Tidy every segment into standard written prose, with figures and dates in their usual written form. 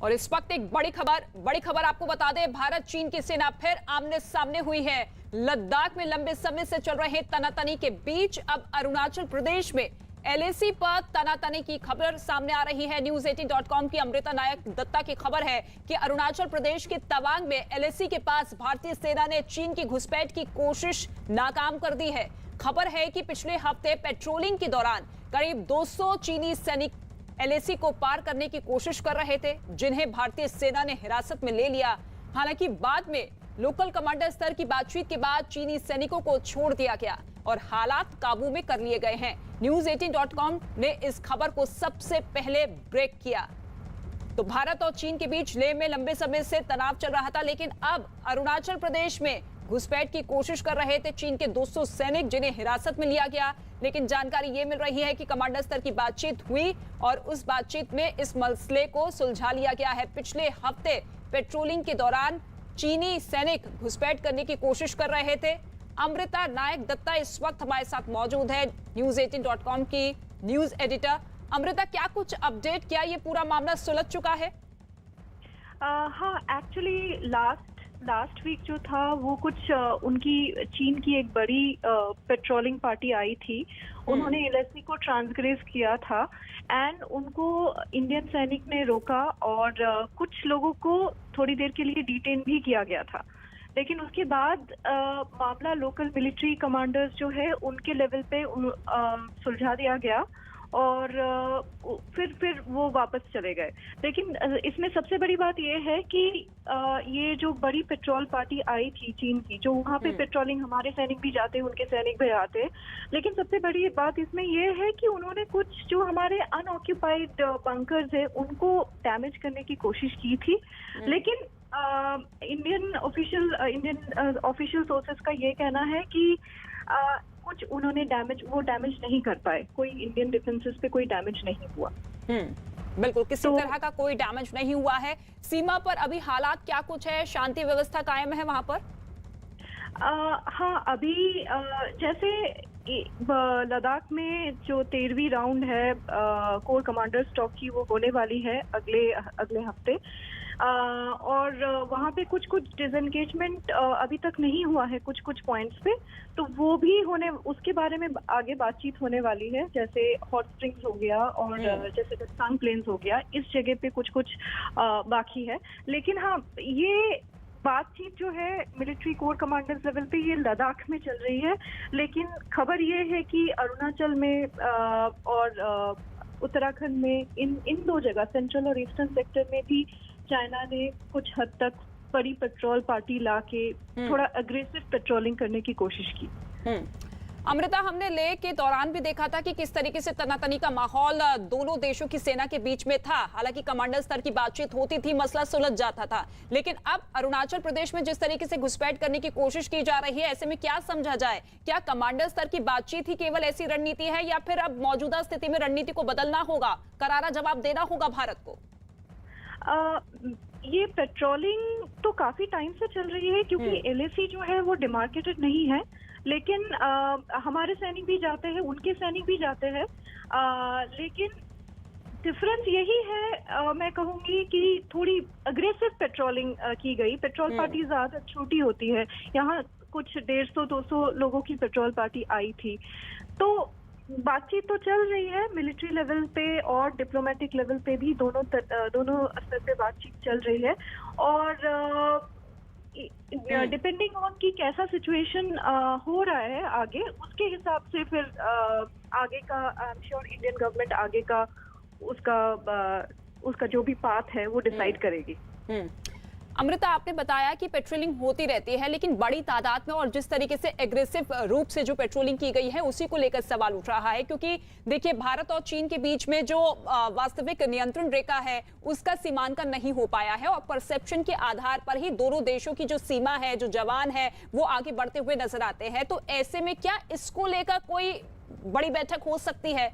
और इस वक्त एक बड़ी खबर आपको बता दें, भारत चीन की सेना फिर आमने सामने हुई है। लद्दाख में लंबे समय से चल रहे तनातनी के बीच अब अरुणाचल प्रदेश में एलएसी पर तनातनी की खबर सामने आ रही है। News18.com की अमृता नायक दत्ता की खबर है कि अरुणाचल प्रदेश के तवांग में एलएसी के पास भारतीय सेना ने चीन की घुसपैठ की कोशिश नाकाम कर दी है। खबर है कि पिछले हफ्ते पेट्रोलिंग के दौरान करीब 200 चीनी सैनिक एलएसी को पार करने की कोशिश कर रहे थे, जिन्हें भारतीय सेना ने हिरासत में ले लिया। हालांकि बाद में लोकल कमांडर स्तर की बातचीत के बाद चीनी सैनिकों को छोड़ दिया गया और हालात काबू में कर लिए गए हैं। News18.com ने इस खबर को सबसे पहले ब्रेक किया। तो भारत और चीन के बीच लेह में लंबे समय से तनाव चल रहा था, लेकिन अब अरुणाचल प्रदेश में घुसपैठ की कोशिश कर रहे थे चीन के 200 सैनिक, जिन्हें हिरासत में लिया गया। लेकिन जानकारी ये मिल रही है कि कमांडर स्तर की बातचीत हुई और उस बातचीत में इस मसले को सुलझा लिया गया है। पिछले हफ्ते पेट्रोलिंग के दौरान चीनी सैनिक घुसपैठ करने की कोशिश कर रहे थे। अमृता नायक दत्ता इस वक्त हमारे साथ मौजूद है, News18.com की न्यूज एडिटर। अमृता, क्या कुछ अपडेट, क्या ये पूरा मामला सुलझ चुका है? हाँ, एक्चुअली लास्ट वीक जो था वो कुछ उनकी चीन की एक बड़ी पेट्रोलिंग पार्टी आई थी। उन्होंने एलएसी को ट्रांसग्रेस किया था एंड उनको इंडियन सैनिक ने रोका और कुछ लोगों को थोड़ी देर के लिए डिटेन भी किया गया था। लेकिन उसके बाद मामला लोकल मिलिट्री कमांडर्स जो है उनके लेवल पे सुलझा दिया गया और फिर वो वापस चले गए। लेकिन इसमें सबसे बड़ी बात ये है कि ये जो बड़ी पेट्रोल पार्टी आई थी चीन की, जो वहाँ पे पेट्रोलिंग, हमारे सैनिक भी जाते हैं, उनके सैनिक भी आते हैं, लेकिन सबसे बड़ी बात इसमें ये है कि उन्होंने कुछ जो हमारे अनऑक्यूपाइड बंकर्स है उनको डैमेज करने की कोशिश की थी। लेकिन इंडियन ऑफिशियल सोर्सेस का ये कहना है कि कुछ उन्होंने डैमेज नहीं कर पाए। कोई इंडियन डिफेंसेस पे कोई डैमेज नहीं हुआ। बिल्कुल, किसी तरह का कोई डैमेज नहीं हुआ है। सीमा पर अभी हालात क्या कुछ है? शांति व्यवस्था कायम है वहां पर? हाँ, अभी जैसे लद्दाख में जो 13वीं राउंड है कोर कमांडर स्टॉक की, वो होने वाली है अगले हफ्ते। और वहाँ पे कुछ डिसएंगेजमेंट अभी तक नहीं हुआ है कुछ पॉइंट्स पे, तो वो भी उसके बारे में आगे बातचीत होने वाली है। जैसे हॉट स्प्रिंग्स हो गया और जैसे दस्तांग प्लेन्स हो गया, इस जगह पे कुछ बाकी है। लेकिन हाँ, ये बातचीत जो है मिलिट्री कोर कमांडर्स लेवल पे ये लद्दाख में चल रही है। लेकिन खबर ये है कि अरुणाचल में और उत्तराखंड में इन दो जगह, सेंट्रल और ईस्टर्न सेक्टर में भी चाइना ने कुछ हद तक बड़ी पेट्रोल पार्टी लाके थोड़ा अग्रेसिव पेट्रोलिंग करने की कोशिश की। अमृता, हमने लेह के दौरान भी देखा था कि किस तरीके से तनातनी का माहौल दोनों देशों की सेना के बीच में था। हालांकि कमांडर स्तर की बातचीत होती थी, मसला सुलझ जाता था। लेकिन अब अरुणाचल प्रदेश में जिस तरीके से घुसपैठ करने की कोशिश की जा रही है, ऐसे में क्या समझा जाए? क्या कमांडर स्तर की बातचीत ही केवल ऐसी रणनीति है, या फिर अब मौजूदा स्थिति में रणनीति को बदलना होगा, करारा जवाब देना होगा भारत को? ये पेट्रोलिंग तो काफी टाइम से चल रही है, क्योंकि एलएसी जो है वो डिमार्केटेड नहीं है। लेकिन हमारे सैनिक भी जाते हैं, उनके सैनिक भी जाते हैं। लेकिन डिफरेंस यही है, मैं कहूँगी कि थोड़ी अग्रेसिव पेट्रोलिंग की गई। पेट्रोल पार्टी ज्यादा छोटी होती है। यहाँ कुछ 150-200 लोगों की पेट्रोल पार्टी आई थी। तो बातचीत तो चल रही है मिलिट्री लेवल पे और डिप्लोमेटिक लेवल पे भी, दोनों स्तर पे बातचीत चल रही है। और डिपेंडिंग ऑन कि कैसा सिचुएशन हो रहा है आगे, उसके हिसाब से फिर आगे का, I am sure Indian government आगे का उसका जो भी पाथ है वो डिसाइड करेगी। अमृता, आपने बताया कि पेट्रोलिंग होती रहती है, लेकिन बड़ी तादाद में और जिस तरीके से एग्रेसिव रूप से जो पेट्रोलिंग की गई है, उसी को लेकर सवाल उठ रहा है। क्योंकि देखिए, भारत और चीन के बीच में जो वास्तविक नियंत्रण रेखा है उसका सीमांकन नहीं हो पाया है और परसेप्शन के आधार पर ही दोनों देशों की जो सीमा है, जो जवान है, वो आगे बढ़ते हुए नजर आते हैं। तो ऐसे में क्या इसको लेकर कोई बड़ी बैठक हो सकती है?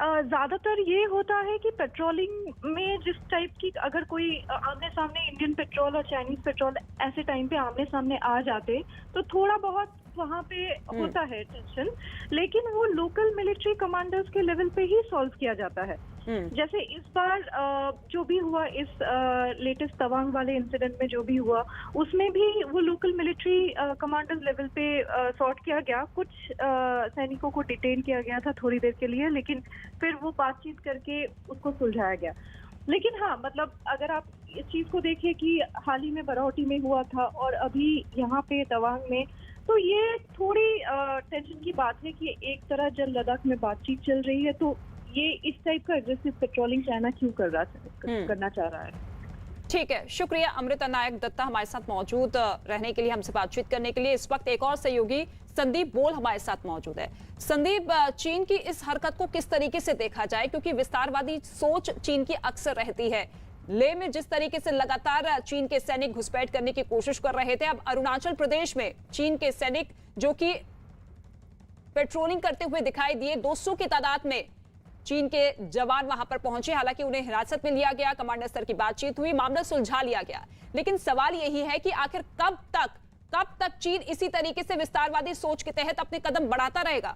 ज्यादातर ये होता है कि पेट्रोलिंग में जिस टाइप की, अगर कोई आमने सामने इंडियन पेट्रोल और चाइनीज पेट्रोल ऐसे टाइम पे आमने सामने आ जाते, तो थोड़ा बहुत वहाँ पे होता है टेंशन, लेकिन वो लोकल मिलिट्री कमांडर्स के लेवल पे ही सॉल्व किया जाता है। जैसे इस बार जो भी हुआ, इस लेटेस्ट तवांग वाले इंसिडेंट में जो भी हुआ, उसमें भी वो लोकल मिलिट्री कमांडर्स लेवल पे सॉर्ट किया गया। कुछ सैनिकों को डिटेन किया गया था थोड़ी देर के लिए, लेकिन फिर वो बातचीत करके उसको सुलझाया गया। लेकिन हाँ, मतलब अगर आप इस चीज को देखें कि हाल ही में बरौटी में हुआ था और अभी यहाँ पे तवांग में, तो ये थोड़ी टेंशन की बात है कि एक तरह जल लद्दाख में बातचीत चल रही है, तो ये इस टाइप का एग्रेसिव पेट्रोलिंग चाइना क्यों करना चाह रहा है। ठीक है, शुक्रिया अमृता नायक दत्ता हमारे साथ मौजूद रहने के लिए, हमसे बातचीत करने के लिए। इस वक्त एक और सहयोगी संदीप बोल हमारे साथ मौजूद है। संदीप, चीन की इस हरकत को किस तरीके से देखा जाए, क्योंकि विस्तारवादी सोच चीन की अक्सर रहती है। लेह में जिस तरीके से लगातार चीन के सैनिक घुसपैठ करने की कोशिश कर रहे थे, अब अरुणाचल प्रदेश में चीन के सैनिक जो कि पेट्रोलिंग करते हुए दिखाई दिए, 200 की तादाद में चीन के जवान वहां पर पहुंचे। हालांकि उन्हें हिरासत में लिया गया, कमांडर स्तर की बातचीत हुई, मामला सुलझा लिया गया। लेकिन सवाल यही है कि आखिर कब तक चीन इसी तरीके से विस्तारवादी सोच के तहत अपने कदम बढ़ाता रहेगा?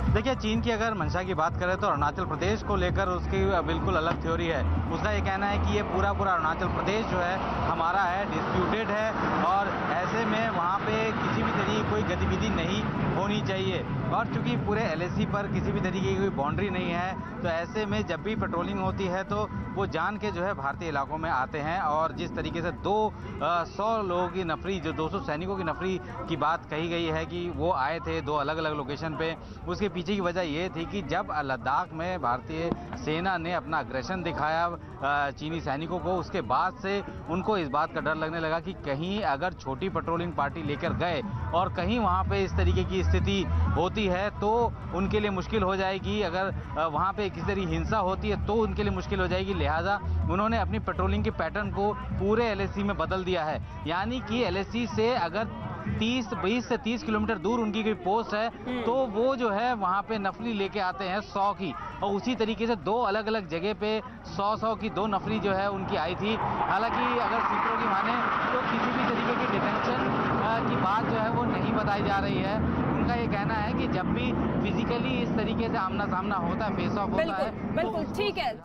देखिए, चीन की अगर मंशा की बात करें तो अरुणाचल प्रदेश को लेकर उसकी बिल्कुल अलग थ्योरी है। उसका ये कहना है कि ये पूरा अरुणाचल प्रदेश जो है हमारा है, डिस्प्यूटेड है, और ऐसे में वहाँ पे किसी भी तरीके की कोई गतिविधि नहीं होनी चाहिए। और चूंकि पूरे LAC पर किसी भी तरीके की कोई बाउंड्री नहीं है, तो ऐसे में जब भी पेट्रोलिंग होती है तो वो जान के जो है भारतीय इलाकों में आते हैं। और जिस तरीके से 200 लोगों की नफरी, जो 200 सैनिकों की नफरी की बात कही गई है कि वो आए थे 2 अलग अलग लोकेशन पे, उसके पीछे की वजह ये थी कि जब लद्दाख में भारतीय सेना ने अपना अग्रेशन दिखाया चीनी सैनिकों को, उसके बाद से उनको इस बात का डर लगने लगा कि कहीं अगर छोटी पेट्रोलिंग पार्टी लेकर गए और कहीं वहाँ पे इस तरीके की स्थिति होती है तो उनके लिए मुश्किल हो जाएगी। अगर वहाँ पे किसी तरह हिंसा होती है तो उनके लिए मुश्किल हो जाएगी। लिहाजा उन्होंने अपनी पेट्रोलिंग के पैटर्न को पूरे LAC में बदल दिया है। यानी कि LAC से अगर 20 से 30 किलोमीटर दूर उनकी कोई पोस्ट है तो वो जो है वहाँ पे नफरी लेके आते हैं 100 की, और उसी तरीके से 2 अलग अलग जगह पे 100 की 2 नफरी जो है उनकी आई थी। हालांकि अगर सूत्रों की माने तो किसी भी तरीके की डिटेंशन की बात जो है वो नहीं बताई जा रही है। उनका ये कहना है कि जब भी फिजिकली इस तरीके से आमना सामना होता है, फेस ऑफ होता है। बिल्कुल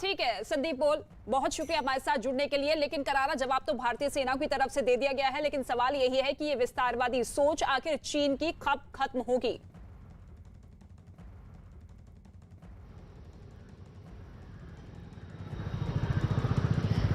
ठीक है संदीप बोल, बहुत शुक्रिया हमारे साथ जुड़ने के लिए। लेकिन करारा जवाब तो भारतीय सेना की तरफ से दे दिया गया है, लेकिन सवाल यही है कि ये विस्तारवादी सोच आखिर चीन की कब खत्म होगी?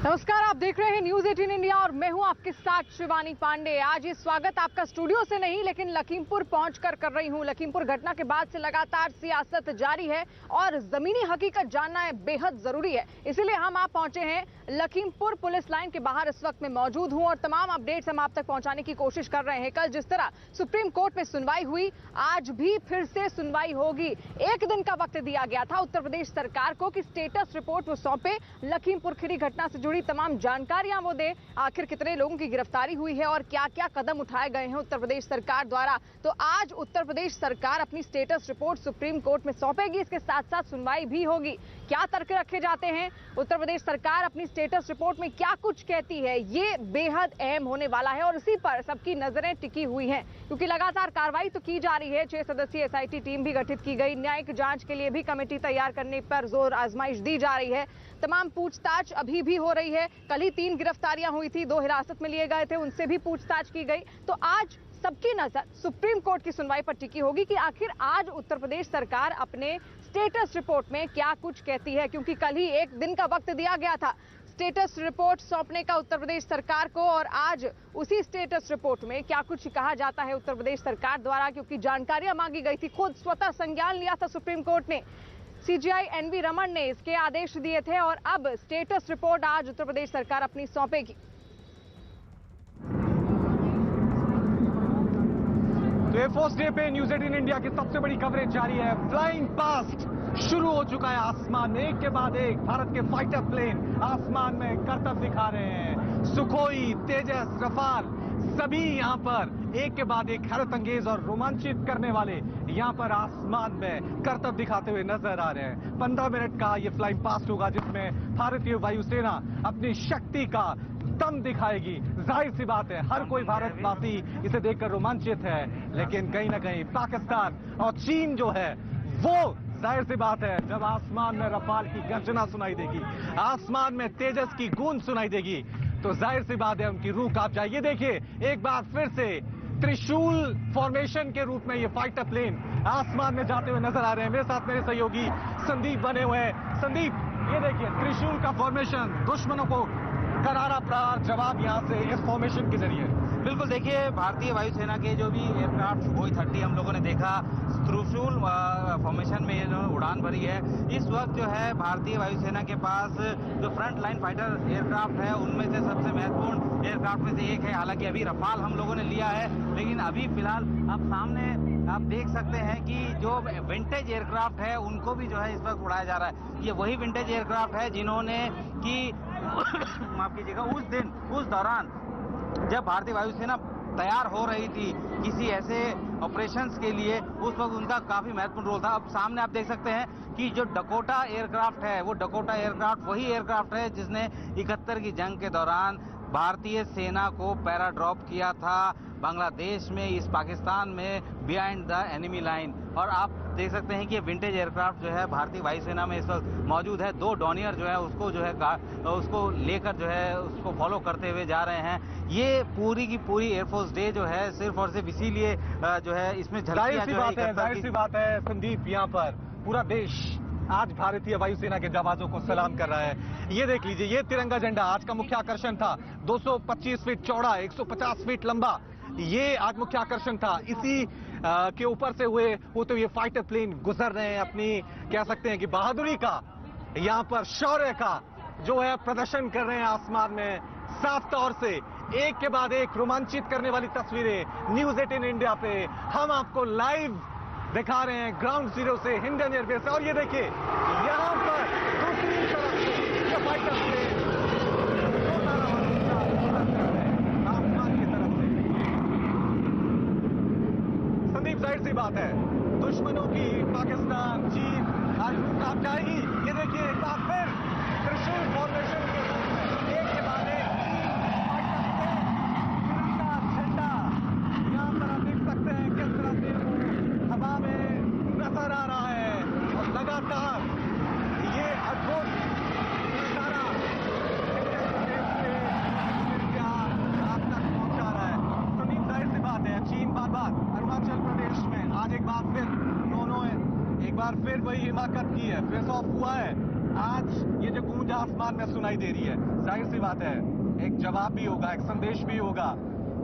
नमस्कार, आप देख रहे हैं न्यूज 18 इंडिया और मैं हूं आपके साथ शिवानी पांडे। आज ये स्वागत आपका स्टूडियो से नहीं लेकिन लखीमपुर पहुंचकर कर रही हूं। लखीमपुर घटना के बाद से लगातार सियासत जारी है और जमीनी हकीकत जानना है बेहद जरूरी है, इसीलिए हम आप पहुंचे हैं लखीमपुर पुलिस लाइन के बाहर। इस वक्त मैं मौजूद हूं और तमाम अपडेट्स हम आप तक पहुंचाने की कोशिश कर रहे हैं। कल जिस तरह सुप्रीम कोर्ट में सुनवाई हुई, आज भी फिर से सुनवाई होगी। 1 दिन का वक्त दिया गया था उत्तर प्रदेश सरकार को कि स्टेटस रिपोर्ट वो सौंपे, लखीमपुर खीरी घटना से जुड़ी तमाम जानकारियां वो दे, आखिर कितने लोगों की गिरफ्तारी हुई है और क्या क्या कदम उठाए गए हैं उत्तर प्रदेश सरकार द्वारा। तो आज उत्तर प्रदेश सरकार अपनी स्टेटस रिपोर्ट सुप्रीम कोर्ट में सौंपेगी। इसके साथ साथ सुनवाई भी होगी। क्या तर्क रखे जाते हैं, उत्तर प्रदेश सरकार अपनी स्टेटस रिपोर्ट में क्या कुछ कहती है, ये बेहद अहम होने वाला है और इसी पर सबकी नजरें टिकी हुई हैं, क्योंकि लगातार कार्रवाई तो की जा रही है। 6 सदस्यीय SIT टीम भी गठित की गई, न्यायिक जांच के लिए भी कमेटी तैयार करने पर जोर आजमाइश दी जा रही है। तमाम पूछताछ अभी भी हो रही है। कल ही 3 गिरफ्तारियां हुई थी, 2 हिरासत में लिए गए थे, उनसे भी पूछताछ की गई। तो आज सबकी नजर सुप्रीम कोर्ट की सुनवाई पर टिकी होगी कि आखिर आज उत्तर प्रदेश सरकार अपने स्टेटस रिपोर्ट में क्या कुछ कहती है, क्योंकि कल ही 1 दिन का वक्त दिया गया था स्टेटस रिपोर्ट सौंपने का उत्तर प्रदेश सरकार को, और आज उसी स्टेटस रिपोर्ट में क्या कुछ कहा जाता है उत्तर प्रदेश सरकार द्वारा, क्योंकि जानकारियां मांगी गई थी। खुद स्वतः संज्ञान लिया था सुप्रीम कोर्ट ने, CJI NV रमन ने इसके आदेश दिए थे और अब स्टेटस रिपोर्ट आज उत्तर प्रदेश सरकार अपनी सौंपेगी। तो एयरफोर्स डे पे न्यूज 18 इंडिया की सबसे बड़ी कवरेज जारी है। फ्लाइंग पास्ट शुरू हो चुका है आसमान में, एक के बाद एक भारत के फाइटर प्लेन आसमान में करतब दिखा रहे हैं। सुखोई, तेजस, रफाल सभी यहाँ पर एक के बाद एक हैरत अंगेज और रोमांचित करने वाले यहाँ पर आसमान में करतब दिखाते हुए नजर आ रहे हैं। 15 मिनट का ये फ्लाइंग पास्ट होगा जिसमें भारतीय वायुसेना अपनी शक्ति का दम दिखाएगी। जाहिर सी बात है हर कोई भारतवासी इसे देखकर रोमांचित है, लेकिन कहीं ना कहीं पाकिस्तान और चीन जो है वो जाहिर सी बात है जब आसमान में रफाल की गर्जना सुनाई देगी, आसमान में तेजस की गूंज सुनाई देगी, तो जाहिर सी बात है उनकी रूह कांप जाएगी। ये देखिए एक बार फिर से त्रिशूल फॉर्मेशन के रूप में ये फाइटर प्लेन आसमान में जाते हुए नजर आ रहे हैं। मेरे साथ मेरे सहयोगी संदीप बने हुए हैं। संदीप, ये देखिए त्रिशूल का फॉर्मेशन, दुश्मनों को करारा प्रहार जवाब यहां से इस फॉर्मेशन के जरिए। बिल्कुल, देखिए भारतीय वायुसेना के जो भी एयरक्राफ्ट सुखोई 30 हम लोगों ने देखा त्रिशूल फॉर्मेशन में इन्होंने उड़ान भरी है। इस वक्त जो है भारतीय वायुसेना के पास जो फ्रंट लाइन फाइटर एयरक्राफ्ट है उनमें से सबसे महत्वपूर्ण एयरक्राफ्ट में से एक है। हालांकि अभी रफाल हम लोगों ने लिया है, लेकिन अभी फिलहाल आप सामने आप देख सकते हैं कि जो विंटेज एयरक्राफ्ट है उनको भी जो है इस वक्त उड़ाया जा रहा है। ये वही विंटेज एयरक्राफ्ट है जिन्होंने कि माफ कीजिएगा उस दौरान जब भारतीय वायुसेना तैयार हो रही थी किसी ऐसे ऑपरेशंस के लिए, उस वक्त उनका काफी महत्वपूर्ण रोल था। अब सामने आप देख सकते हैं कि जो डकोटा एयरक्राफ्ट है वो डकोटा एयरक्राफ्ट वही एयरक्राफ्ट है जिसने 71 की जंग के दौरान भारतीय सेना को पैरा ड्रॉप किया था बांग्लादेश में, इस पाकिस्तान में बिहाइंड द एनिमी लाइन। और आप देख सकते हैं कि ये विंटेज एयरक्राफ्ट जो है भारतीय वायुसेना में इस वक्त मौजूद है। 2 डॉनियर जो है उसको जो है उसको लेकर जो है उसको फॉलो करते हुए जा रहे हैं। ये पूरी की पूरी एयरफोर्स डे जो है सिर्फ और सिर्फ इसीलिए जो है इसमें जाहिर सी बात है संदीप, यहाँ पर पूरा देश आज भारतीय वायुसेना के जवानों को सलाम कर रहा है। ये देख लीजिए, ये तिरंगा झंडा आज का मुख्य आकर्षण था। 225 फीट चौड़ा, 150 फीट लंबा, ये आज मुख्य आकर्षण था। इसी के ऊपर से होते हुए फाइटर प्लेन गुजर रहे हैं, अपनी कह सकते हैं कि बहादुरी का, यहाँ पर शौर्य का जो है प्रदर्शन कर रहे हैं आसमान में। साफ तौर से एक के बाद एक रोमांचित करने वाली तस्वीरें न्यूज 18 इंडिया पे हम आपको लाइव दिखा रहे हैं ग्राउंड जीरो से, इंडियन एयरबेस से। और ये देखिए यहाँ पर दूसरी तरफ से ये फाइटर प्लेन आसमान की तरफ से। संदीप, जाहिर सी बात है दुश्मनों की पाकिस्तान चीन आज रूह कांप जाएगी। ये देखिए एक बार फिर त्रिशूल फॉर्मेशन के रूप में एक के बाद एक तिरंगा झंडा यहाँ पर आप देख सकते हैं किस तरह से वो हवा में नजर आ रहा है और लगातार ये अद्भुत नजारा आप तक पहुंचा रहा है। संदीप, जाहिर सी बात है चीन बार बार अरुणाचल प्रदेश में आज एक बार फिर उन्होंने एक बार फिर वही हिमाकत की है, फेस ऑफ हुआ है। आज ये जो गूंज आसमान में सुनाई दे रही है, जाहिर सी बात है एक जवाब भी होगा, एक संदेश भी होगा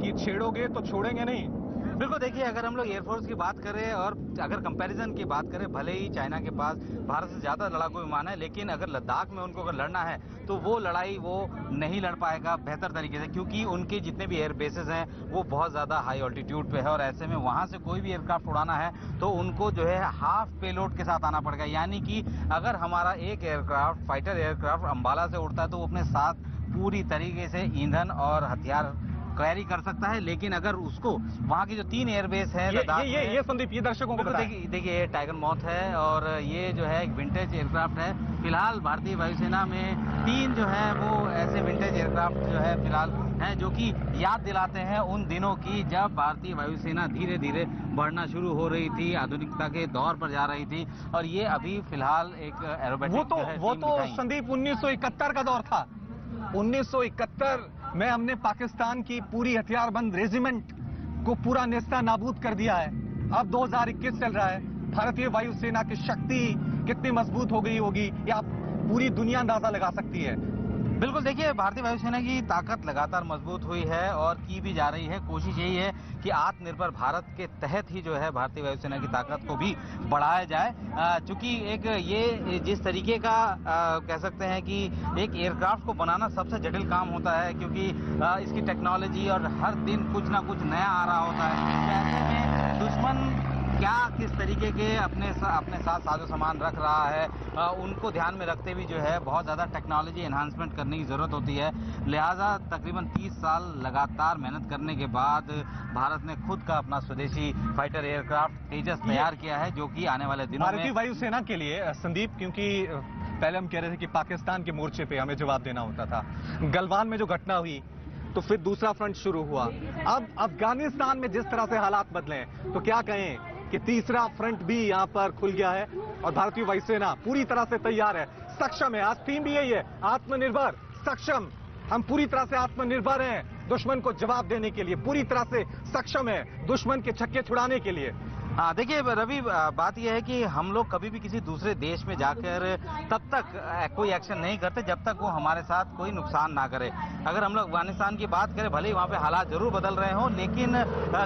कि छेड़ोगे तो छोड़ेंगे नहीं। बिल्कुल, देखिए अगर हम लोग एयरफोर्स की बात करें और अगर कंपैरिजन की बात करें, भले ही चाइना के पास भारत से ज्यादा लड़ाकू विमान है, लेकिन अगर लद्दाख में उनको अगर लड़ना है तो वो लड़ाई वो नहीं लड़ पाएगा बेहतर तरीके से, क्योंकि उनके जितने भी एयर बेसेस हैं वो बहुत ज्यादा हाई ऑल्टीट्यूड पे है और ऐसे में वहां से कोई भी एयरक्राफ्ट उड़ाना है तो उनको जो है हाफ पेलोड के साथ आना पड़ेगा। यानी कि अगर हमारा एक एयरक्राफ्ट फाइटर एयरक्राफ्ट अंबाला से उड़ता है तो वो अपने साथ पूरी तरीके से ईंधन और हथियार कैरी कर सकता है, लेकिन अगर उसको वहाँ की जो 3 एयरबेस है ये संदीप, ये दर्शकों को देखिए ये टाइगर मॉथ है और ये जो है एक विंटेज एयरक्राफ्ट है। फिलहाल भारतीय वायुसेना में 3 जो है वो ऐसे विंटेज एयरक्राफ्ट जो है फिलहाल हैं जो कि याद दिलाते हैं उन दिनों की जब भारतीय वायुसेना धीरे धीरे बढ़ना शुरू हो रही थी, आधुनिकता के दौर पर जा रही थी। और ये अभी फिलहाल एक एरोबेटिक वो तो संदीप 1971 का दौर था। 1971 में हमने पाकिस्तान की पूरी हथियारबंद रेजिमेंट को पूरा नेस्ता नाबूद कर दिया है। अब 2021 चल रहा है, भारतीय वायुसेना की शक्ति कितनी मजबूत हो गई होगी ये आप पूरी दुनिया अंदाजा लगा सकती है। बिल्कुल, देखिए भारतीय वायुसेना की ताकत लगातार मजबूत हुई है और की भी जा रही है। कोशिश यही है कि आत्मनिर्भर भारत के तहत ही जो है भारतीय वायुसेना की ताकत को भी बढ़ाया जाए, चूंकि एक ये जिस तरीके का कह सकते हैं कि एक एयरक्राफ्ट को बनाना सबसे जटिल काम होता है, क्योंकि इसकी टेक्नोलॉजी और हर दिन कुछ ना कुछ नया आ रहा होता है। ऐसे में दुश्मन क्या किस तरीके के अपने साथ साजो सामान रख रहा है, उनको ध्यान में रखते हुए जो है बहुत ज़्यादा टेक्नोलॉजी एनहांसमेंट करने की ज़रूरत होती है। लिहाजा तकरीबन 30 साल लगातार मेहनत करने के बाद भारत ने खुद का अपना स्वदेशी फाइटर एयरक्राफ्ट तेजस तैयार किया है, जो कि आने वाले दिनों में भारतीय वायुसेना के लिए संदीप, क्योंकि पहले हम कह रहे थे कि पाकिस्तान के मोर्चे पे हमें जवाब देना होता था, गलवान में जो घटना हुई तो फिर दूसरा फ्रंट शुरू हुआ, अब अफगानिस्तान में जिस तरह से हालात बदले हैं तो क्या कहें कि तीसरा फ्रंट भी यहां पर खुल गया है और भारतीय वायुसेना पूरी तरह से तैयार है, सक्षम है। आज थीम भी यही है, आत्मनिर्भर सक्षम। हम पूरी तरह से आत्मनिर्भर हैं दुश्मन को जवाब देने के लिए, पूरी तरह से सक्षम है दुश्मन के छक्के छुड़ाने के लिए। हाँ देखिए रवि, बात यह है कि हम लोग कभी भी किसी दूसरे देश में जाकर तब तक कोई एक्शन नहीं करते जब तक वो हमारे साथ कोई नुकसान ना करे। अगर हम लोग अफगानिस्तान की बात करें, भले ही वहाँ पे हालात जरूर बदल रहे हों, लेकिन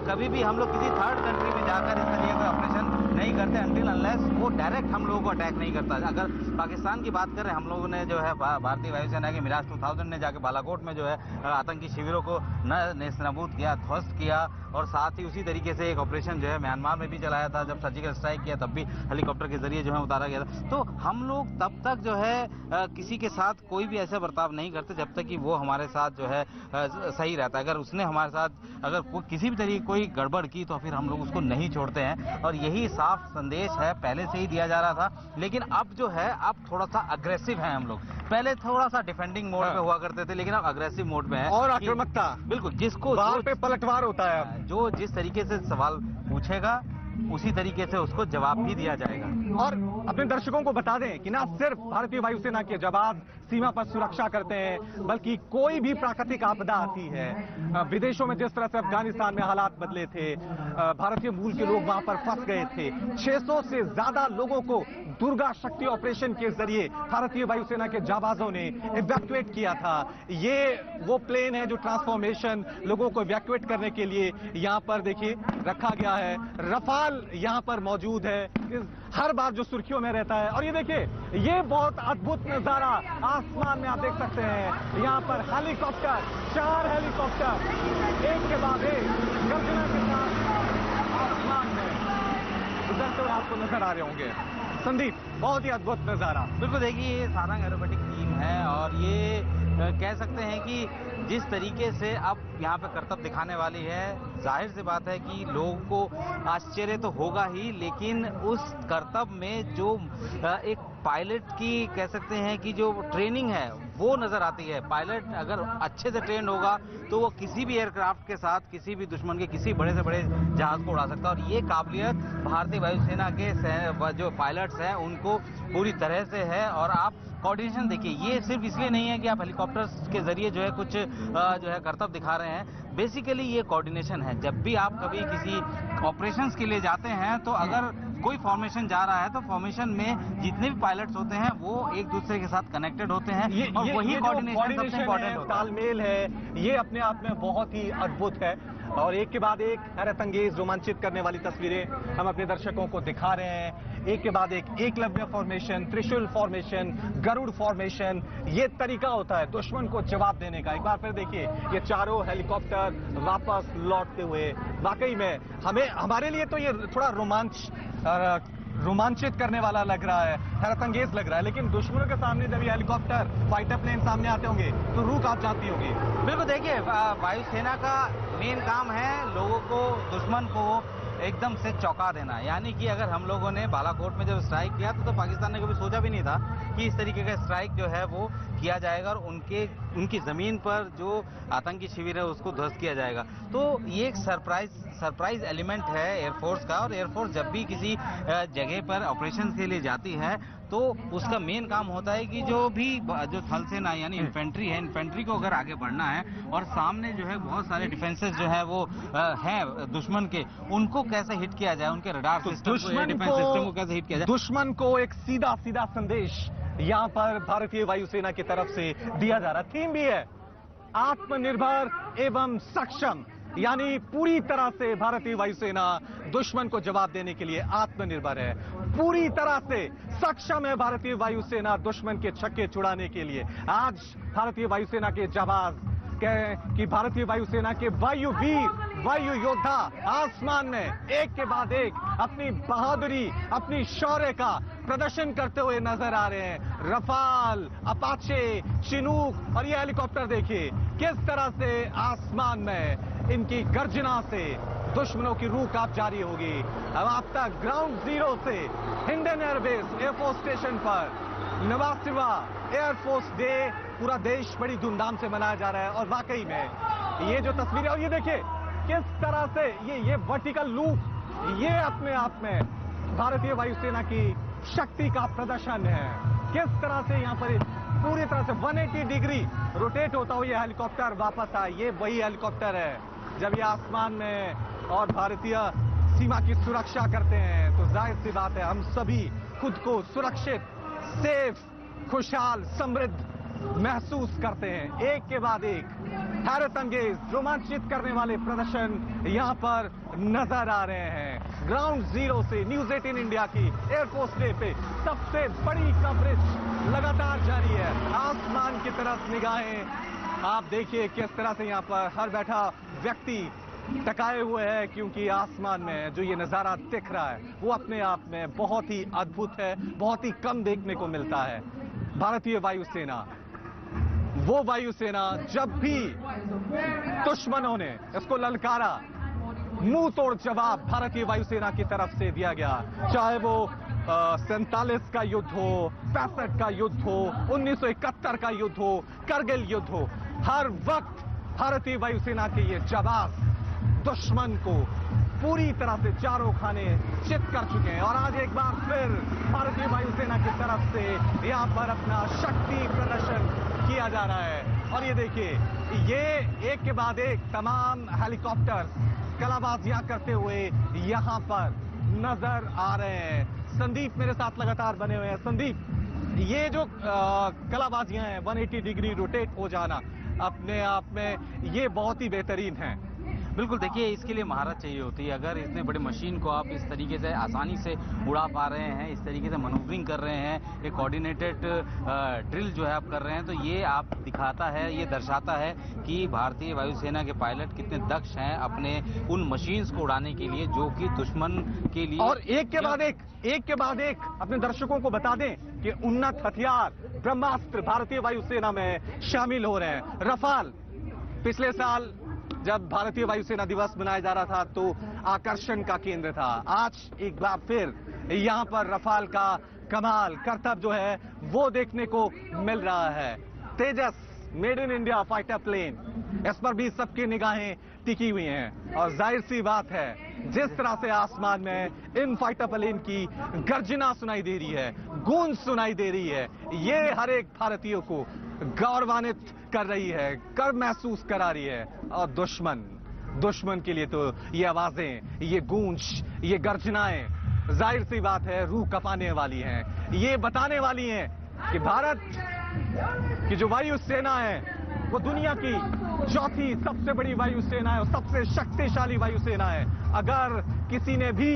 कभी भी हम लोग किसी थर्ड कंट्री में जाकर इस तरीके का ऑपरेशन नहीं करते अनटिल अनलेस वो डायरेक्ट हम लोगों को अटैक नहीं करता। अगर पाकिस्तान की बात करें, हम लोगों ने जो है भारतीय वायुसेना के मिराज 2000 ने जाके बालाकोट में जो है आतंकी शिविरों को नेस्तनाबूद किया, ध्वस्त किया, और साथ ही उसी तरीके से एक ऑपरेशन जो है म्यांमार में भी चलाया था। जब सर्जिकल स्ट्राइक किया तब भी हेलीकॉप्टर के जरिए जो है उतारा गया था। तो हम लोग तब तक जो है किसी के साथ कोई भी ऐसा बर्ताव नहीं करते जब तक कि वो हमारे साथ जो है सही रहता है। अगर उसने हमारे साथ अगर किसी भी तरीके कोई गड़बड़ की तो फिर हम लोग उसको नहीं छोड़ते हैं, और यही साफ संदेश है पहले से ही दिया जा रहा था। लेकिन अब जो है अब थोड़ा सा अग्रेसिव है हम लोग। पहले थोड़ा सा डिफेंडिंग मोड पे हुआ करते थे, लेकिन अब अग्रेसिव मोड में है और आक्रामकता, बिल्कुल, जिसको बाहर पे पलटवार होता है। जो जिस तरीके से सवाल पूछेगा उसी तरीके से उसको जवाब भी दिया जाएगा। और अपने दर्शकों को बता दें कि ना सिर्फ भारतीय वायुसेना के जवान सीमा पर सुरक्षा करते हैं, बल्कि कोई भी प्राकृतिक आपदा आती है, विदेशों में जिस तरह से अफगानिस्तान में हालात बदले थे, भारतीय मूल के लोग वहां पर फंस गए थे, 600 से ज्यादा लोगों को दुर्गा शक्ति ऑपरेशन के जरिए भारतीय वायुसेना के जाबाजों ने इवैक्यूएट किया था। ये वो प्लेन है जो ट्रांसफॉर्मेशन लोगों को इवैक्यूएट करने के लिए यहां पर देखिए रखा गया है। रफाल यहां पर मौजूद है, हर बार जो सुर्खियों में रहता है। और ये देखिए, ये बहुत अद्भुत नजारा आसमान में आप देख सकते हैं। यहां पर हेलीकॉप्टर, 4 हेलीकॉप्टर एक के बाद एक गर्जना के साथ आसमान में उतरते हुए आपको नजर आ रहे होंगे। संदीप, बहुत ही अद्भुत नजारा। बिल्कुल, देखिए ये सारंग एरोबेटिक टीम है और ये कह सकते हैं कि जिस तरीके से अब यहाँ पे करतब दिखाने वाली है, जाहिर सी बात है कि लोगों को आश्चर्य तो होगा ही, लेकिन उस करतब में जो एक पायलट की कह सकते हैं कि जो ट्रेनिंग है वो नजर आती है। पायलट अगर अच्छे से ट्रेन होगा तो वो किसी भी एयरक्राफ्ट के साथ किसी भी दुश्मन के किसी बड़े से बड़े जहाज को उड़ा सकता है, और ये काबिलियत भारतीय वायुसेना के जो पायलट्स हैं उनको पूरी तरह से है। और आप कोऑर्डिनेशन देखिए, ये सिर्फ इसलिए नहीं है कि आप हेलीकॉप्टर्स के जरिए जो है कुछ जो है करतब दिखा रहे हैं, बेसिकली ये कोऑर्डिनेशन है। जब भी आप कभी किसी ऑपरेशंस के लिए जाते हैं तो अगर कोई फॉर्मेशन जा रहा है तो फॉर्मेशन में जितने भी पायलट्स होते हैं वो एक दूसरे के साथ कनेक्टेड होते हैं, और वही कोऑर्डिनेशन सबसे इंपॉर्टेंट होता है। तालमेल है, ये अपने आप में बहुत ही अद्भुत है। और एक के बाद एक हैरत अंगेज रोमांचित करने वाली तस्वीरें हम अपने दर्शकों को दिखा रहे हैं। एक के बाद एक एकलव्य फॉर्मेशन, त्रिशूल फॉर्मेशन, गरुड़ फॉर्मेशन, ये तरीका होता है दुश्मन को जवाब देने का। एक बार फिर देखिए, ये चारों हेलीकॉप्टर वापस लौटते हुए, वाकई में हमारे लिए तो ये थोड़ा रोमांचित करने वाला लग रहा है, हैरत अंगेज लग रहा है। लेकिन दुश्मनों के सामने जब ये हेलीकॉप्टर, फाइटर प्लेन सामने आते होंगे तो रूह कांप जाती होगी। बिल्कुल, देखिए वायुसेना का मेन काम है लोगों को, दुश्मन को एकदम से चौंका देना। यानी कि अगर हम लोगों ने बालाकोट में जब स्ट्राइक किया तो पाकिस्तान ने कभी सोचा भी नहीं था कि इस तरीके का स्ट्राइक जो है वो किया जाएगा और उनकी जमीन पर जो आतंकी शिविर है उसको ध्वस्त किया जाएगा। तो ये एक सरप्राइज एलिमेंट है एयरफोर्स का, और एयरफोर्स जब भी किसी जगह पर ऑपरेशन के लिए जाती है तो उसका मेन काम होता है कि जो थल सेना यानी इन्फेंट्री है, इन्फेंट्री को अगर आगे बढ़ना है और सामने जो है बहुत सारे डिफेंसेस जो है वो हैं दुश्मन के, उनको कैसे हिट किया जाए, उनके रडार सिस्टम को, डिफेंस सिस्टम को कैसे हिट किया जाए। दुश्मन को एक सीधा संदेश यहाँ पर भारतीय वायुसेना की तरफ से दिया जा रहा। थीम भी है आत्मनिर्भर एवं सक्षम, यानी पूरी तरह से भारतीय वायुसेना दुश्मन को जवाब देने के लिए आत्मनिर्भर है, पूरी तरह से सक्षम है भारतीय वायुसेना दुश्मन के छक्के छुड़ाने के लिए। आज भारतीय वायुसेना के जाबाज कि भारतीय वायुसेना के वायुवीर, वायु योद्धा आसमान में एक के बाद एक अपनी बहादुरी, अपनी शौर्य का प्रदर्शन करते हुए नजर आ रहे हैं। रफाल, अपाचे, चिनूक और ये हेलीकॉप्टर देखिए किस तरह से आसमान में इनकी गर्जना से दुश्मनों की रूह कांप जारी होगी। अब आप तक ग्राउंड जीरो से इंडियन एयरबेस एयरफोर्स स्टेशन पर 89वां एयरफोर्स डे पूरा देश बड़ी धूमधाम से मनाया जा रहा है। और वाकई में ये जो तस्वीरें, और ये देखिए किस तरह से ये वर्टिकल लूप, ये अपने आप में भारतीय वायुसेना की शक्ति का प्रदर्शन है। किस तरह से यहाँ पर पूरी तरह से 180 डिग्री रोटेट होता हुआ ये हेलीकॉप्टर वापस आया। ये वही हेलीकॉप्टर है जब ये आसमान में और भारतीय सीमा की सुरक्षा करते हैं तो जाहिर सी बात है हम सभी खुद को सुरक्षित, सेफ, खुशहाल, समृद्ध महसूस करते हैं। एक के बाद एक हैरत अंगेज, रोमांचित करने वाले प्रदर्शन यहां पर नजर आ रहे हैं। ग्राउंड जीरो से न्यूज 18 इंडिया की एयरफोर्स डे पे सबसे बड़ी कवरेज लगातार जारी है। आसमान की तरफ निगाहें आप देखिए किस तरह से यहां पर हर बैठा व्यक्ति टकाए हुए है, क्योंकि आसमान में जो ये नजारा दिख रहा है वो अपने आप में बहुत ही अद्भुत है, बहुत ही कम देखने को मिलता है। भारतीय वायुसेना, वो वायुसेना जब भी दुश्मनों ने इसको ललकारा, मुंह तोड़ जवाब भारतीय वायुसेना की तरफ से दिया गया। चाहे वो 47 का युद्ध हो, 65 का युद्ध हो, 1971 का युद्ध हो, करगिल युद्ध हो, हर वक्त भारतीय वायुसेना के ये जवाब दुश्मन को पूरी तरह से चारों खाने चित कर चुके हैं। और आज एक बार फिर भारतीय वायुसेना की तरफ से यहां पर अपना शक्ति प्रदर्शन किया जा रहा है। और ये देखिए, ये एक के बाद एक तमाम हेलीकॉप्टर कलाबाजियां करते हुए यहां पर नजर आ रहे हैं। संदीप मेरे साथ लगातार बने हुए हैं। संदीप, ये जो कलाबाजियां हैं, 180 डिग्री रोटेट हो जाना, अपने आप में ये बहुत ही बेहतरीन है। बिल्कुल, देखिए इसके लिए महारत चाहिए होती है। अगर इतने बड़े मशीन को आप इस तरीके से आसानी से उड़ा पा रहे हैं, इस तरीके से मनूवरिंग कर रहे हैं, एक कोऑर्डिनेटेड ड्रिल जो है आप कर रहे हैं, तो ये आप दिखाता है, ये दर्शाता है कि भारतीय वायुसेना के पायलट कितने दक्ष हैं अपने उन मशीन्स को उड़ाने के लिए जो कि दुश्मन के लिए। और एक के बाद एक अपने दर्शकों को बता दें कि उन्नत हथियार ब्रह्मास्त्र भारतीय वायुसेना में शामिल हो रहे हैं। रफाल, पिछले साल जब भारतीय वायुसेना दिवस मनाया जा रहा था तो आकर्षण का केंद्र था। आज एक बार फिर यहां पर रफाल का कमाल करतब जो है वो देखने को मिल रहा है। Tejas made in India fighter plane, इस पर भी सबकी निगाहें टिकी हुई हैं। और जाहिर सी बात है, जिस तरह से आसमान में इन फाइटर प्लेन की गर्जना सुनाई दे रही है, गूंज सुनाई दे रही है, ये हर एक भारतीय को गौरवान्वित कर रही है, गर्व महसूस करा रही है। और दुश्मन के लिए तो ये आवाजें, ये गूंज, ये गर्जनाएं जाहिर सी बात है रूह कपाने वाली हैं। ये बताने वाली हैं कि भारत की जो वायुसेना है वो दुनिया की चौथी सबसे बड़ी वायुसेना है और सबसे शक्तिशाली वायुसेना है। अगर किसी ने भी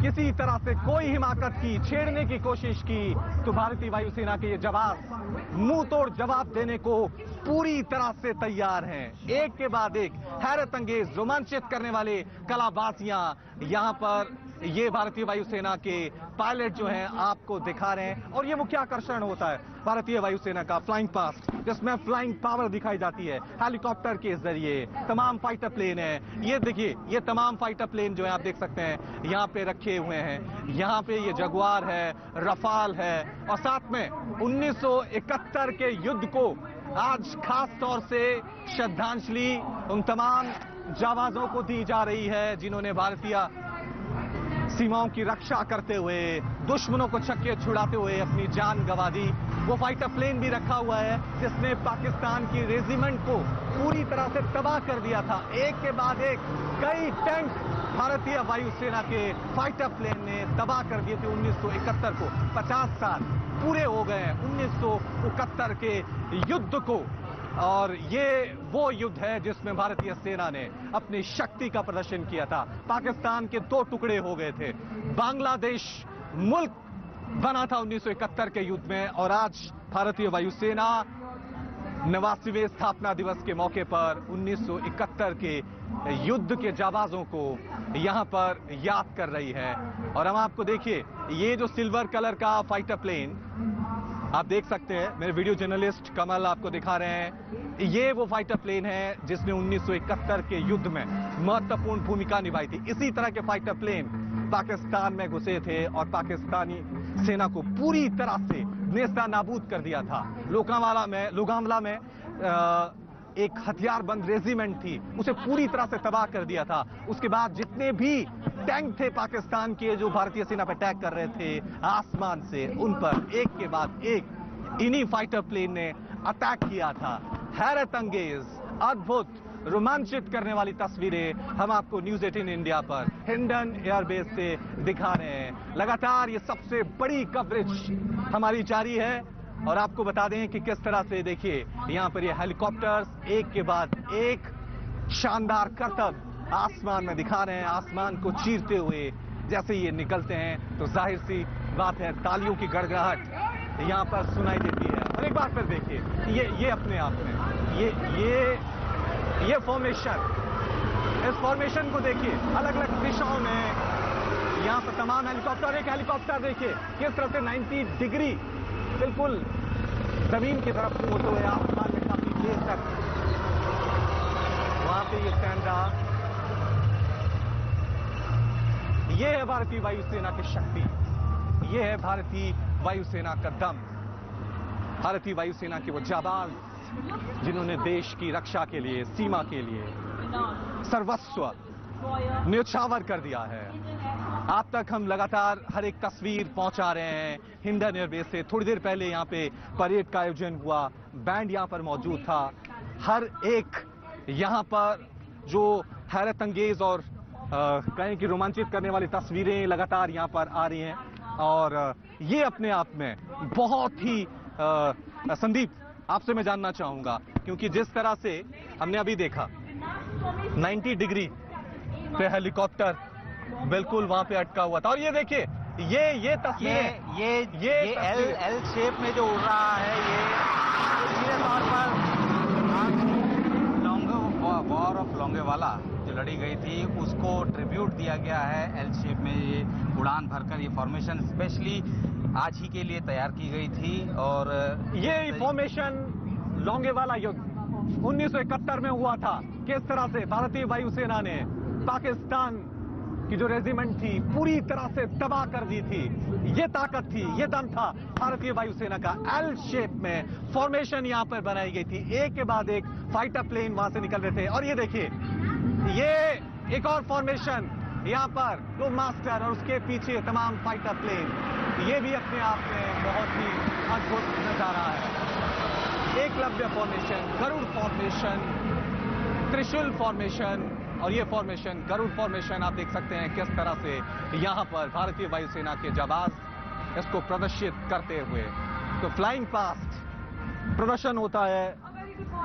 किसी तरह से कोई हिमाकत की, छेड़ने की कोशिश की, तो भारतीय वायुसेना के ये जवाब मुंह तोड़ जवाब देने को पूरी तरह से तैयार हैं। एक के बाद एक हैरत अंगेज, रोमांचित करने वाले कलाबाजियां यहां पर ये भारतीय वायुसेना के पायलट जो हैं आपको दिखा रहे हैं। और ये मुख्य आकर्षण होता है भारतीय वायुसेना का फ्लाइंग पास्ट, जिसमें फ्लाइंग पावर दिखाई जाती है हेलीकॉप्टर के जरिए। तमाम फाइटर प्लेन है, ये देखिए, ये तमाम फाइटर प्लेन जो है आप देख सकते हैं यहाँ पे रखे हुए हैं। यहाँ पे ये जगुआर है, रफाल है, और साथ में 1971 के युद्ध को आज खास तौर से श्रद्धांजलि उन तमाम जाबाजों को दी जा रही है जिन्होंने भारतीय सीमाओं की रक्षा करते हुए, दुश्मनों को छक्के छुड़ाते हुए अपनी जान गंवा दी। वो फाइटर प्लेन भी रखा हुआ है जिसने पाकिस्तान की रेजिमेंट को पूरी तरह से तबाह कर दिया था। एक के बाद एक कई टैंक भारतीय वायुसेना के फाइटर प्लेन ने तबाह कर दिए थे 1971 को। 50 साल पूरे हो गए हैं 1971 के युद्ध को, और ये वो युद्ध है जिसमें भारतीय सेना ने अपनी शक्ति का प्रदर्शन किया था। पाकिस्तान के 2 टुकड़े हो गए थे, बांग्लादेश मुल्क बना था 1971 के युद्ध में, और आज भारतीय वायुसेना 89वें स्थापना दिवस के मौके पर 1971 के युद्ध के जाबाजों को यहां पर याद कर रही है। और हम आपको देखिए, ये जो सिल्वर कलर का फाइटर प्लेन आप देख सकते हैं, मेरे वीडियो जर्नलिस्ट कमल आपको दिखा रहे हैं, ये वो फाइटर प्लेन है जिसने 1971 के युद्ध में महत्वपूर्ण भूमिका निभाई थी। इसी तरह के फाइटर प्लेन पाकिस्तान में घुसे थे और पाकिस्तानी सेना को पूरी तरह से नेस्तनाबूद कर दिया था। लोगामला में एक हथियारबंद रेजिमेंट थी, उसे पूरी तरह से तबाह कर दिया था। उसके बाद जितने भी टैंक थे पाकिस्तान के जो भारतीय सेना पर अटैक कर रहे थे आसमान से, उन पर एक के बाद एक इन्हीं फाइटर प्लेन ने अटैक किया था। हैरत अंगेज, अद्भुत, रोमांचित करने वाली तस्वीरें हम आपको न्यूज 18 इंडिया पर हिंडन एयरबेस से दिखा रहे हैं। लगातार ये सबसे बड़ी कवरेज हमारी जारी है और आपको बता दें कि किस तरह से देखिए यहाँ पर ये हेलीकॉप्टर्स एक के बाद एक शानदार करतब आसमान में दिखा रहे हैं। आसमान को चीरते हुए जैसे ये निकलते हैं तो जाहिर सी बात है तालियों की गड़गड़ाहट यहाँ पर सुनाई देती है। और एक बार फिर देखिए ये अपने आप में ये फॉर्मेशन, इस फॉर्मेशन को देखिए अलग अलग दिशाओं में यहाँ पर तमाम हेलीकॉप्टर, एक हेलीकॉप्टर देखिए किस तरह से 90 डिग्री बिल्कुल जमीन की तरफ होते हुए आसमान में काफी देर तक वहां पे ये स्टैंड रहा। ये है भारतीय वायुसेना की शक्ति, ये है भारतीय वायुसेना का दम, भारतीय वायुसेना के वो जाबाज जिन्होंने देश की रक्षा के लिए, सीमा के लिए सर्वस्व न्यौछावर कर दिया है। आप तक हम लगातार हर एक तस्वीर पहुंचा रहे हैं हिंडन एयरबेस से। थोड़ी देर पहले यहाँ पे परेड का आयोजन हुआ, बैंड यहाँ पर मौजूद था। हर एक यहाँ पर जो हैरत अंगेज और कहें कि रोमांचित करने वाली तस्वीरें लगातार यहाँ पर आ रही हैं और ये अपने आप में बहुत ही संदीप, आपसे मैं जानना चाहूंगा क्योंकि जिस तरह से हमने अभी देखा 90 डिग्री पे हेलीकॉप्टर बिल्कुल वहां पे अटका हुआ था और ये देखिए ये तस्वीरें ये एल शेप में जो उड़ रहा है, ये सीधे तौर पर वॉर ऑफ लोंगेवाला जो लड़ी गई थी उसको ट्रिब्यूट दिया गया है। एल शेप में ये उड़ान भरकर ये फॉर्मेशन स्पेशली आज ही के लिए तैयार की गई थी। और ये फॉर्मेशन लोंगेवाला युद्ध 1971 में हुआ था। किस तरह से भारतीय वायुसेना ने पाकिस्तान की जो रेजिमेंट थी पूरी तरह से तबाह कर दी थी। ये ताकत थी, ये दम था भारतीय वायुसेना का। एल शेप में फॉर्मेशन यहां पर बनाई गई थी, एक के बाद एक फाइटर प्लेन वहां से निकल रहे थे। और ये देखिए ये एक और फॉर्मेशन यहां पर दो मास्टर और उसके पीछे तमाम फाइटर प्लेन, ये भी अपने आप में बहुत ही अद्भुत नजारा है। एकलव्य फॉर्मेशन, गरुड़ फॉर्मेशन, त्रिशूल फॉर्मेशन और ये फॉर्मेशन गरुड़ फॉर्मेशन आप देख सकते हैं किस तरह से यहां पर भारतीय वायुसेना के जाबाज इसको प्रदर्शित करते हुए। तो फ्लाइंग पास्ट प्रदर्शन होता है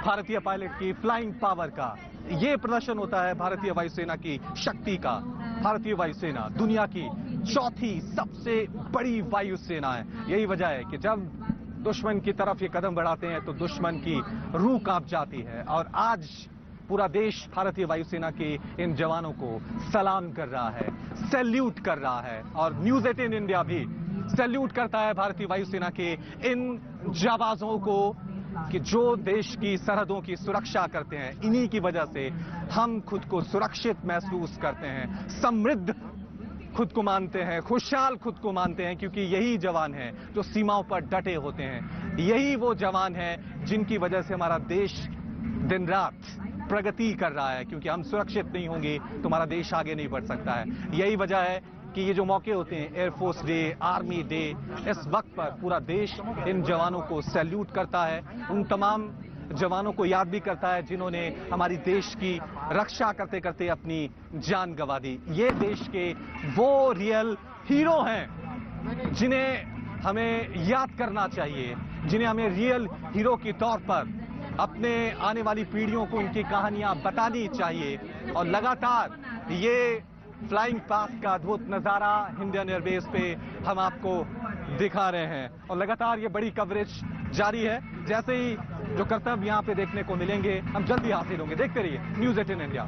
भारतीय पायलट की फ्लाइंग पावर का, ये प्रदर्शन होता है भारतीय वायुसेना की शक्ति का। भारतीय वायुसेना दुनिया की चौथी सबसे बड़ी वायुसेना है। यही वजह है कि जब दुश्मन की तरफ ये कदम बढ़ाते हैं तो दुश्मन की रूह कांप जाती है। और आज पूरा देश भारतीय वायुसेना के इन जवानों को सलाम कर रहा है, सैल्यूट कर रहा है। और न्यूज 18 इंडिया भी सैल्यूट करता है भारतीय वायुसेना के इन जाबाजों को कि जो देश की सरहदों की सुरक्षा करते हैं। इन्हीं की वजह से हम खुद को सुरक्षित महसूस करते हैं, समृद्ध खुद को मानते हैं, खुशहाल खुद को मानते हैं, क्योंकि यही जवान हैं जो सीमाओं पर डटे होते हैं। यही वो जवान हैं जिनकी वजह से हमारा देश दिन रात प्रगति कर रहा है, क्योंकि हम सुरक्षित नहीं होंगे तो हमारा देश आगे नहीं बढ़ सकता है। यही वजह है कि ये जो मौके होते हैं, एयरफोर्स डे, आर्मी डे, इस वक्त पर पूरा देश इन जवानों को सैल्यूट करता है, उन तमाम जवानों को याद भी करता है जिन्होंने हमारी देश की रक्षा करते करते अपनी जान गंवा दी। ये देश के वो रियल हीरो हैं जिन्हें हमें याद करना चाहिए, जिन्हें हमें रियल हीरो के तौर पर अपने आने वाली पीढ़ियों को इनकी कहानियां बतानी चाहिए। और लगातार ये फ्लाइंग पास्ट का अद्भुत नजारा इंडियन एयरबेस पे हम आपको दिखा रहे हैं और लगातार ये बड़ी कवरेज जारी है। जैसे ही जो करतब यहाँ पे देखने को मिलेंगे हम जल्दी हासिल होंगे। देखते रहिए न्यूज 18 इंडिया।